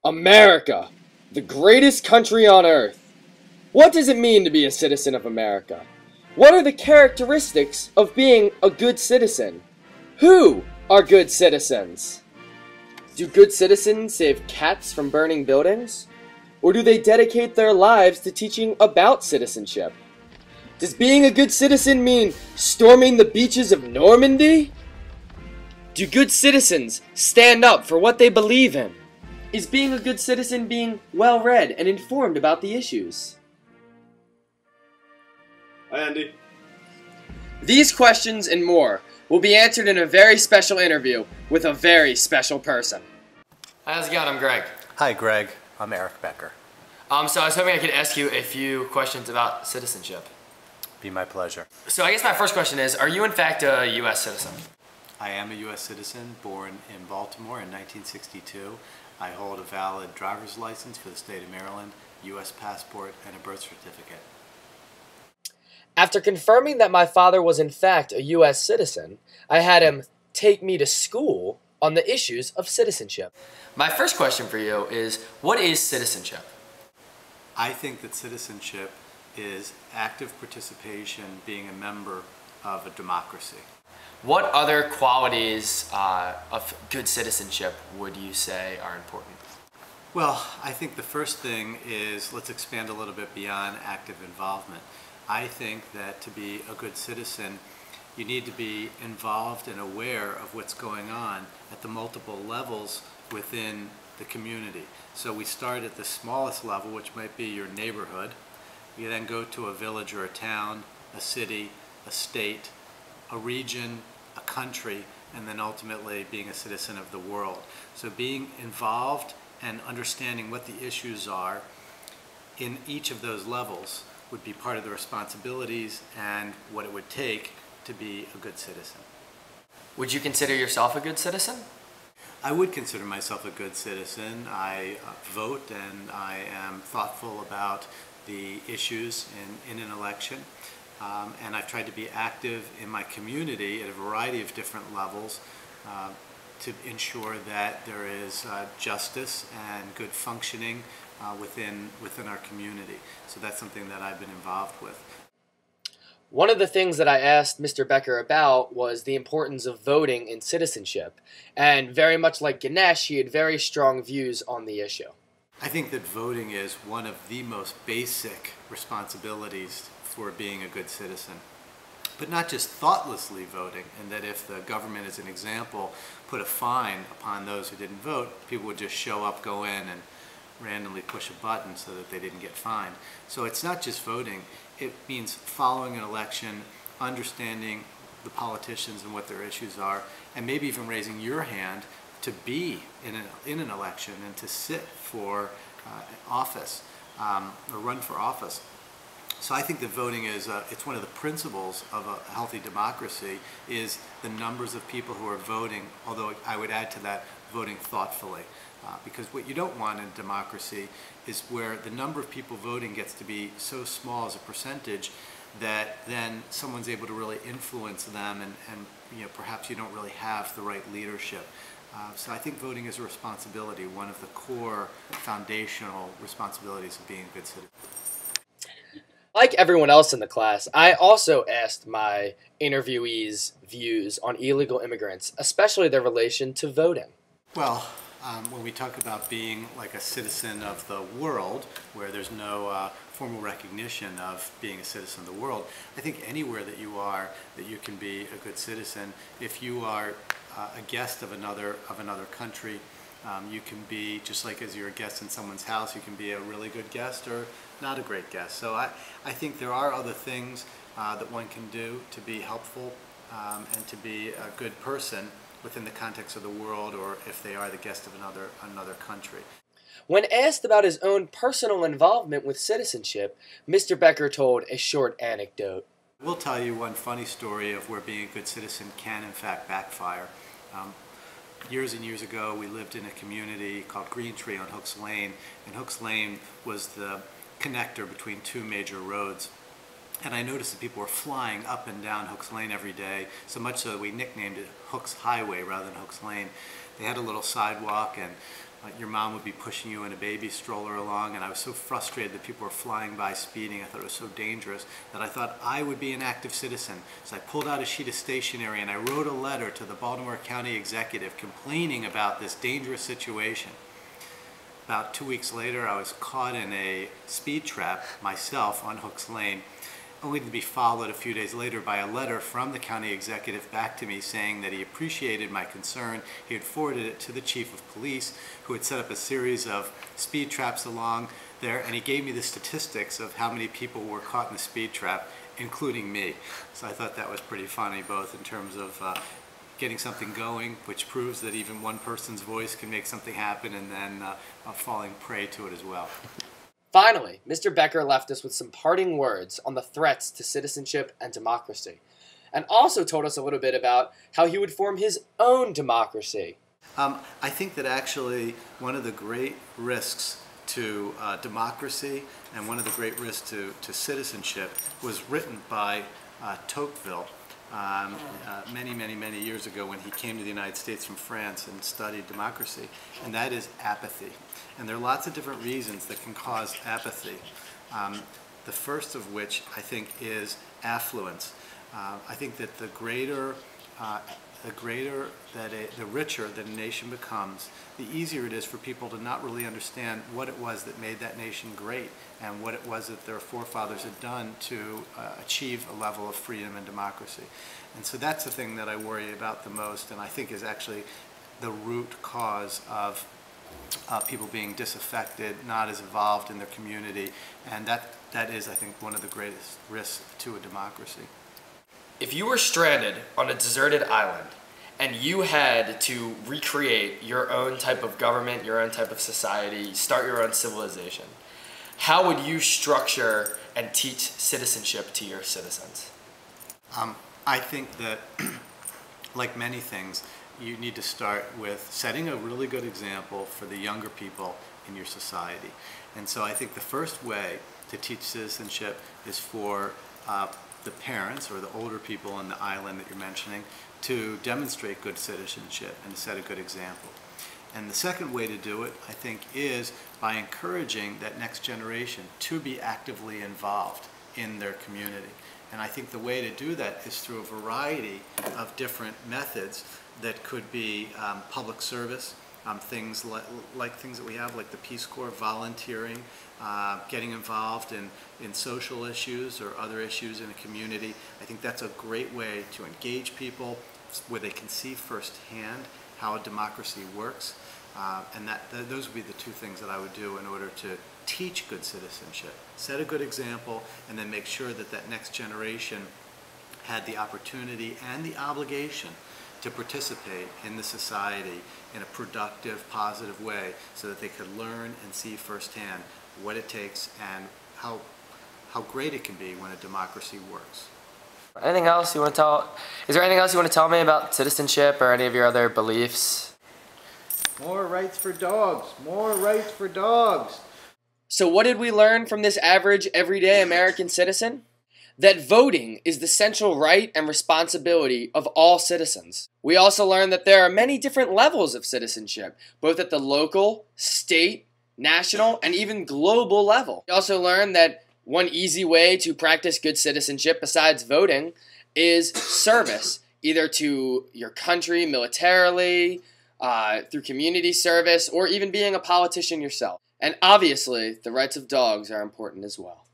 America, the greatest country on earth. What does it mean to be a citizen of America? What are the characteristics of being a good citizen? Who are good citizens? Do good citizens save cats from burning buildings? Or do they dedicate their lives to teaching about citizenship? Does being a good citizen mean storming the beaches of Normandy? Do good citizens stand up for what they believe in? Is being a good citizen being well-read and informed about the issues? Hi, Andy. These questions and more will be answered in a very special interview with a very special person. How's it going? I'm Greg. Hi, Greg. I'm Eric Becker. So I was hoping I could ask you a few questions about citizenship. Be my pleasure. So I guess my first question is, are you in fact a U.S. citizen? I am a U.S. citizen, born in Baltimore in 1962. I hold a valid driver's license for the state of Maryland, U.S. passport, and a birth certificate. After confirming that my father was in fact a U.S. citizen, I had him take me to school on the issues of citizenship. My first question for you is, what is citizenship? I think that citizenship is active participation, being a member of a democracy. What other qualities of good citizenship would you say are important? Well, I think the first thing is, let's expand a little bit beyond active involvement. I think that to be a good citizen, you need to be involved and aware of what's going on at the multiple levels within the community. So we start at the smallest level, which might be your neighborhood. You then go to a village or a town, a city, a state, a region, a country, and then ultimately being a citizen of the world. So being involved and understanding what the issues are in each of those levels would be part of the responsibilities and what it would take to be a good citizen. Would you consider yourself a good citizen? I would consider myself a good citizen. I vote and I am thoughtful about the issues in an election. And I've tried to be active in my community at a variety of different levels to ensure that there is justice and good functioning within our community. So that's something that I've been involved with. One of the things that I asked Mr. Becker about was the importance of voting in citizenship. And very much like Ganesh, he had very strong views on the issue. I think that voting is one of the most basic responsibilities for being a good citizen. But not just thoughtlessly voting, and that if the government, as an example, put a fine upon those who didn't vote, people would just show up, go in, and randomly push a button so that they didn't get fined. So it's not just voting, it means following an election, understanding the politicians and what their issues are, and maybe even raising your hand to be in an election and to sit for office or run for office. So I think that voting is, it's one of the principles of a healthy democracy is the numbers of people who are voting, although I would add to that, voting thoughtfully. Because what you don't want in democracy is where the number of people voting gets to be so small as a percentage that then someone's able to really influence them and perhaps you don't really have the right leadership. So I think voting is a responsibility, one of the core foundational responsibilities of being a good citizen. Like everyone else in the class, I also asked my interviewees' views on illegal immigrants, especially their relation to voting. Well, when we talk about being like a citizen of the world, where there's no formal recognition of being a citizen of the world, I think anywhere that you are, that you can be a good citizen. If you are a guest of another country, you can be, just like as you're a guest in someone's house, you can be a really good guest or not a great guest. So I think there are other things that one can do to be helpful and to be a good person within the context of the world, or if they are the guest of another country. When asked about his own personal involvement with citizenship, Mr. Becker told a short anecdote. We'll tell you one funny story of where being a good citizen can in fact backfire. Years and years ago, we lived in a community called Green Tree on Hooks Lane, and Hooks Lane was the connector between two major roads. And I noticed that people were flying up and down Hooks Lane every day, so much so that we nicknamed it Hooks Highway rather than Hooks Lane. They had a little sidewalk, and your mom would be pushing you in a baby stroller along, and I was so frustrated that people were flying by speeding. I thought it was so dangerous that I thought I would be an active citizen. So I pulled out a sheet of stationery and I wrote a letter to the Baltimore County Executive complaining about this dangerous situation. About 2 weeks later, I was caught in a speed trap myself on Hooks Lane, only to be followed a few days later by a letter from the county executive back to me saying that he appreciated my concern. He had forwarded it to the chief of police, who had set up a series of speed traps along there, and he gave me the statistics of how many people were caught in the speed trap, including me. So I thought that was pretty funny, both in terms of getting something going, which proves that even one person's voice can make something happen, and then falling prey to it as well. Finally, Mr. Becker left us with some parting words on the threats to citizenship and democracy, and also told us a little bit about how he would form his own democracy. I think that actually one of the great risks to democracy and one of the great risks to citizenship was written by Tocqueville many years ago when he came to the United States from France and studied democracy, and that is apathy. And there are lots of different reasons that can cause apathy. The first of which I think is affluence. I think that the richer that a nation becomes, the easier it is for people to not really understand what it was that made that nation great and what it was that their forefathers had done to achieve a level of freedom and democracy. And so that's the thing that I worry about the most, and I think is actually the root cause of people being disaffected, not as involved in their community, and that is, I think, one of the greatest risks to a democracy. If you were stranded on a deserted island and you had to recreate your own type of government, your own type of society, start your own civilization, how would you structure and teach citizenship to your citizens? I think that, like many things, you need to start with setting a really good example for the younger people in your society. And so I think the first way to teach citizenship is for the parents or the older people on the island that you're mentioning to demonstrate good citizenship and to set a good example. And the second way to do it, I think, is by encouraging that next generation to be actively involved in their community. And I think the way to do that is through a variety of different methods that could be public service, things like things that we have, like the Peace Corps, volunteering, getting involved in social issues or other issues in a community. I think that's a great way to engage people where they can see firsthand how a democracy works. And those would be the two things that I would do in order to teach good citizenship. Set a good example, and then make sure that that next generation had the opportunity and the obligation to participate in the society in a productive, positive way so that they could learn and see firsthand what it takes and how great it can be when a democracy works. Anything else you want to tell? Is there anything else you want to tell me about citizenship or any of your other beliefs? More rights for dogs. More rights for dogs. So what did we learn from this average, everyday American citizen? That voting is the central right and responsibility of all citizens. We also learned that there are many different levels of citizenship, both at the local, state, national, and even global level. We also learned that one easy way to practice good citizenship besides voting is service, either to your country militarily, through community service, or even being a politician yourself. And obviously, the rights of dogs are important as well.